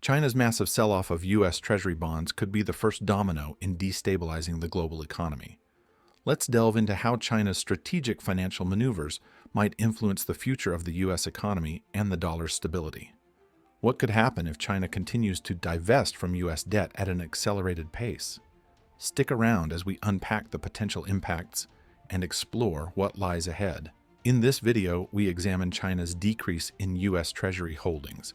China's massive sell-off of US Treasury bonds could be the first domino in destabilizing the global economy. Let's delve into how China's strategic financial maneuvers might influence the future of the US economy and the dollar's stability. What could happen if China continues to divest from US debt at an accelerated pace? Stick around as we unpack the potential impacts and explore what lies ahead. In this video, we examine China's decrease in US Treasury holdings,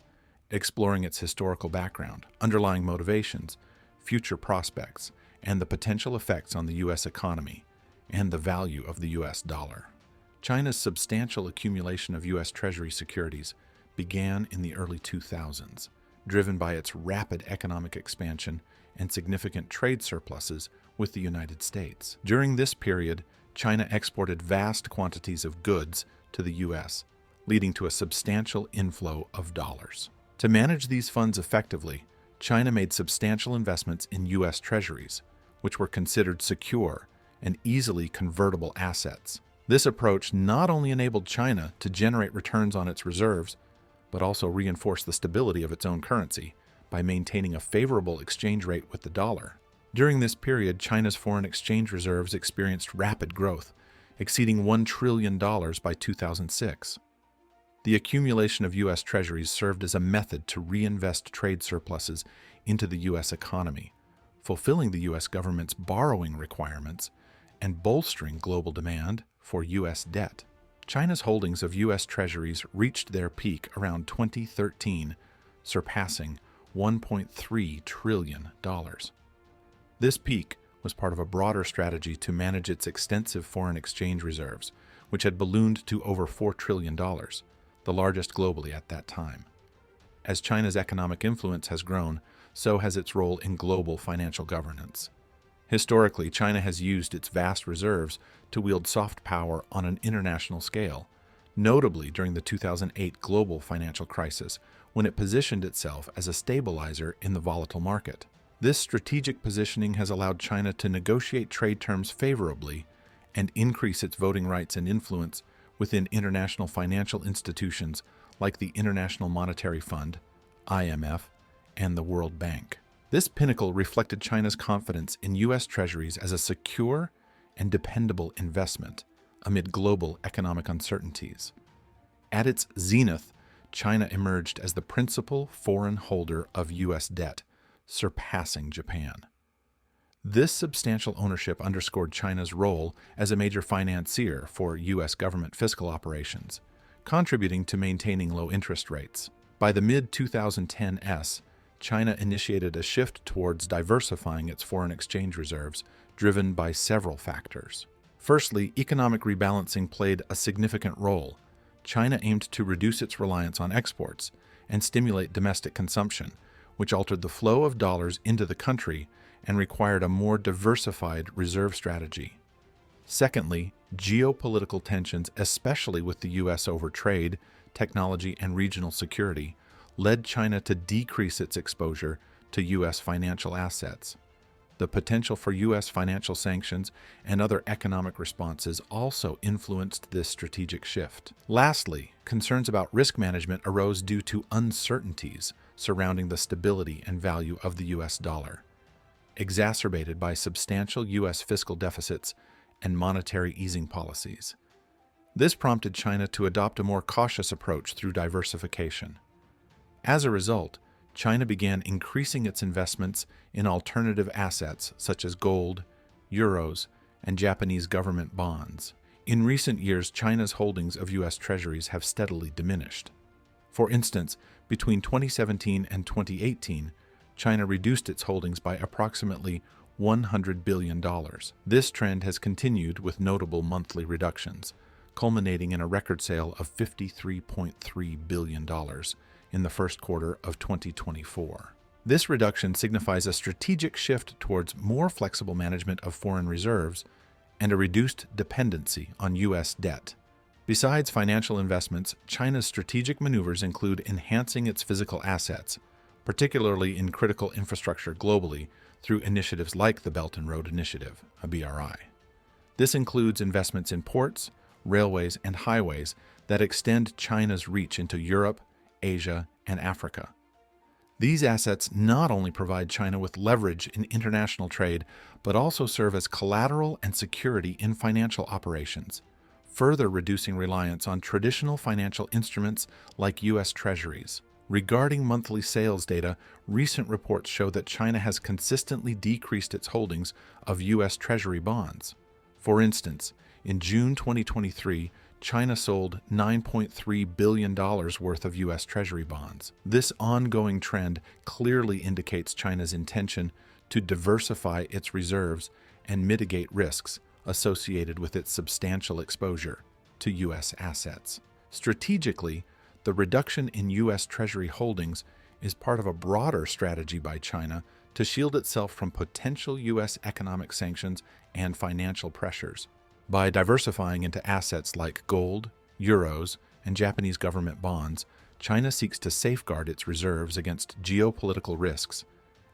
exploring its historical background, underlying motivations, future prospects, and the potential effects on the US economy and the value of the US dollar. China's substantial accumulation of US Treasury securities began in the early 2000s, driven by its rapid economic expansion and significant trade surpluses with the United States. During this period, China exported vast quantities of goods to the U.S., leading to a substantial inflow of dollars. To manage these funds effectively, China made substantial investments in U.S. treasuries, which were considered secure and easily convertible assets. This approach not only enabled China to generate returns on its reserves, but also reinforced the stability of its own currency by maintaining a favorable exchange rate with the dollar. During this period, China's foreign exchange reserves experienced rapid growth, exceeding $1 trillion by 2006. The accumulation of U.S. treasuries served as a method to reinvest trade surpluses into the U.S. economy, fulfilling the U.S. government's borrowing requirements and bolstering global demand for U.S. debt. China's holdings of U.S. treasuries reached their peak around 2013, surpassing $1.3 trillion. This peak was part of a broader strategy to manage its extensive foreign exchange reserves, which had ballooned to over $4 trillion, the largest globally at that time. As China's economic influence has grown, so has its role in global financial governance. Historically, China has used its vast reserves to wield soft power on an international scale, notably during the 2008 global financial crisis, when it positioned itself as a stabilizer in the volatile market. This strategic positioning has allowed China to negotiate trade terms favorably and increase its voting rights and influence within international financial institutions like the International Monetary Fund, IMF, and the World Bank. This pinnacle reflected China's confidence in U.S. treasuries as a secure and dependable investment amid global economic uncertainties. At its zenith, China emerged as the principal foreign holder of U.S. debt, surpassing Japan. This substantial ownership underscored China's role as a major financier for U.S. government fiscal operations, contributing to maintaining low interest rates. By the mid-2010s, China initiated a shift towards diversifying its foreign exchange reserves, driven by several factors. Firstly, economic rebalancing played a significant role. China aimed to reduce its reliance on exports and stimulate domestic consumption, which altered the flow of dollars into the country and required a more diversified reserve strategy. Secondly, geopolitical tensions, especially with the U.S. over trade, technology, and regional security, led China to decrease its exposure to U.S. financial assets. The potential for U.S. financial sanctions and other economic responses also influenced this strategic shift. Lastly, concerns about risk management arose due to uncertainties surrounding the stability and value of the U.S. dollar, exacerbated by substantial U.S. fiscal deficits and monetary easing policies. This prompted China to adopt a more cautious approach through diversification. As a result, China began increasing its investments in alternative assets such as gold, euros, and Japanese government bonds. In recent years, China's holdings of U.S. treasuries have steadily diminished. For instance, between 2017 and 2018, China reduced its holdings by approximately $100 billion. This trend has continued with notable monthly reductions, culminating in a record sale of $53.3 billion in the first quarter of 2024. This reduction signifies a strategic shift towards more flexible management of foreign reserves and a reduced dependency on U.S. debt. Besides financial investments, China's strategic maneuvers include enhancing its physical assets, particularly in critical infrastructure globally, through initiatives like the Belt and Road Initiative, a BRI. This includes investments in ports, railways, and highways that extend China's reach into Europe, Asia, and Africa. These assets not only provide China with leverage in international trade, but also serve as collateral and security in financial operations, further reducing reliance on traditional financial instruments like US Treasuries. Regarding monthly sales data, recent reports show that China has consistently decreased its holdings of US Treasury bonds. For instance, in June 2023, China sold $9.3 billion worth of US Treasury bonds. This ongoing trend clearly indicates China's intention to diversify its reserves and mitigate risks associated with its substantial exposure to US assets. Strategically, the reduction in US Treasury holdings is part of a broader strategy by China to shield itself from potential US economic sanctions and financial pressures. By diversifying into assets like gold, euros, and Japanese government bonds, China seeks to safeguard its reserves against geopolitical risks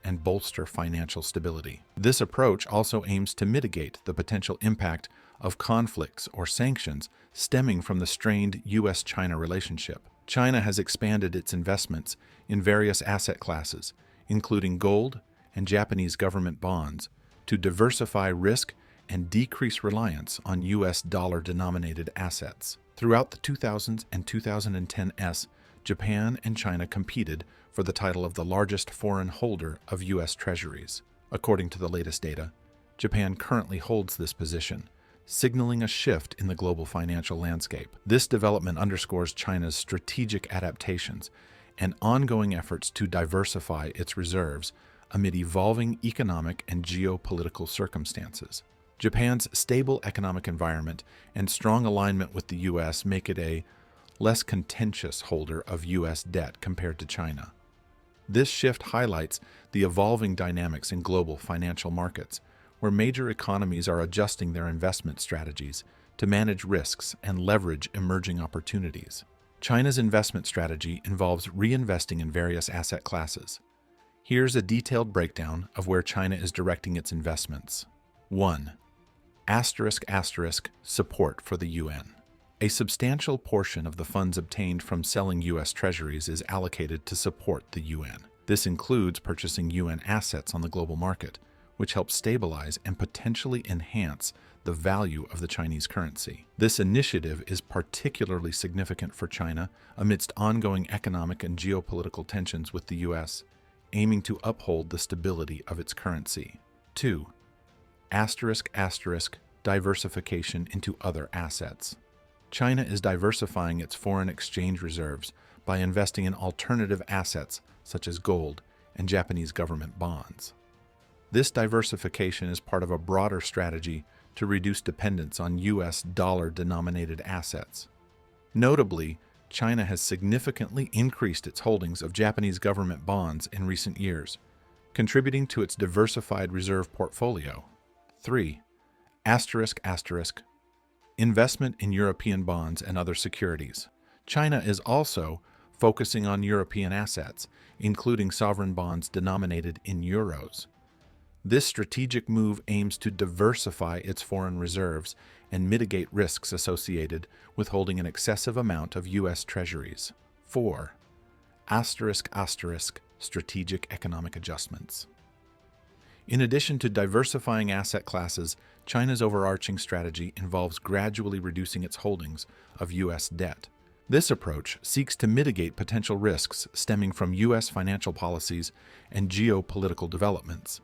and bolster financial stability. This approach also aims to mitigate the potential impact of conflicts or sanctions stemming from the strained US-China relationship. China has expanded its investments in various asset classes, including gold and Japanese government bonds, to diversify risk and decrease reliance on US dollar-denominated assets. Throughout the 2000s and 2010s, Japan and China competed for the title of the largest foreign holder of US Treasuries. According to the latest data, Japan currently holds this position, signaling a shift in the global financial landscape. This development underscores China's strategic adaptations and ongoing efforts to diversify its reserves amid evolving economic and geopolitical circumstances. Japan's stable economic environment and strong alignment with the U.S. make it a less contentious holder of U.S. debt compared to China. This shift highlights the evolving dynamics in global financial markets, where major economies are adjusting their investment strategies to manage risks and leverage emerging opportunities. China's investment strategy involves reinvesting in various asset classes. Here's a detailed breakdown of where China is directing its investments. 1. Support for the UN. A substantial portion of the funds obtained from selling U.S. Treasuries is allocated to support the UN. This includes purchasing UN assets on the global market, which helps stabilize and potentially enhance the value of the Chinese currency. This initiative is particularly significant for China amidst ongoing economic and geopolitical tensions with the U.S., aiming to uphold the stability of its currency. 2. Diversification into other assets. China is diversifying its foreign exchange reserves by investing in alternative assets such as gold and Japanese government bonds. This diversification is part of a broader strategy to reduce dependence on U.S. dollar-denominated assets. Notably, China has significantly increased its holdings of Japanese government bonds in recent years, contributing to its diversified reserve portfolio. 3. Investment in European bonds and other securities. China is also focusing on European assets, including sovereign bonds denominated in euros. This strategic move aims to diversify its foreign reserves and mitigate risks associated with holding an excessive amount of U.S. Treasuries. 4. Strategic economic adjustments. In addition to diversifying asset classes, China's overarching strategy involves gradually reducing its holdings of U.S. debt. This approach seeks to mitigate potential risks stemming from U.S. financial policies and geopolitical developments.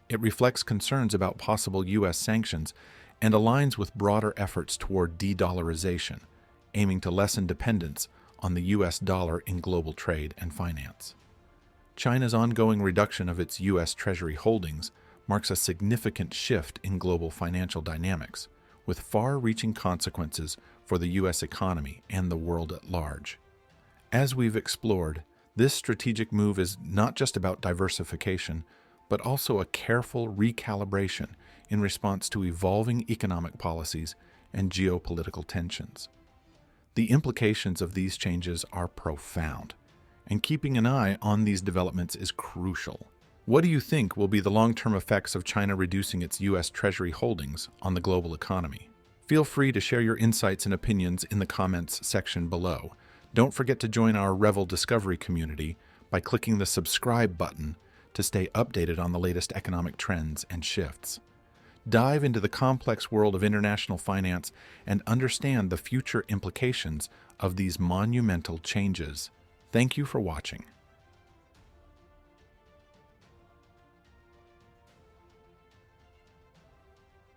It reflects concerns about possible U.S. sanctions and aligns with broader efforts toward de-dollarization, aiming to lessen dependence on the U.S. dollar in global trade and finance. China's ongoing reduction of its U.S. Treasury holdings marks a significant shift in global financial dynamics, with far-reaching consequences for the U.S. economy and the world at large. As we've explored, this strategic move is not just about diversification, but also a careful recalibration in response to evolving economic policies and geopolitical tensions. The implications of these changes are profound, and keeping an eye on these developments is crucial. What do you think will be the long-term effects of China reducing its U.S. Treasury holdings on the global economy? Feel free to share your insights and opinions in the comments section below. Don't forget to join our Revel Discovery community by by clicking the subscribe button to stay updated on the latest economic trends and shifts. Dive into the complex world of international finance and understand the future implications of these monumental changes. Thank you for watching.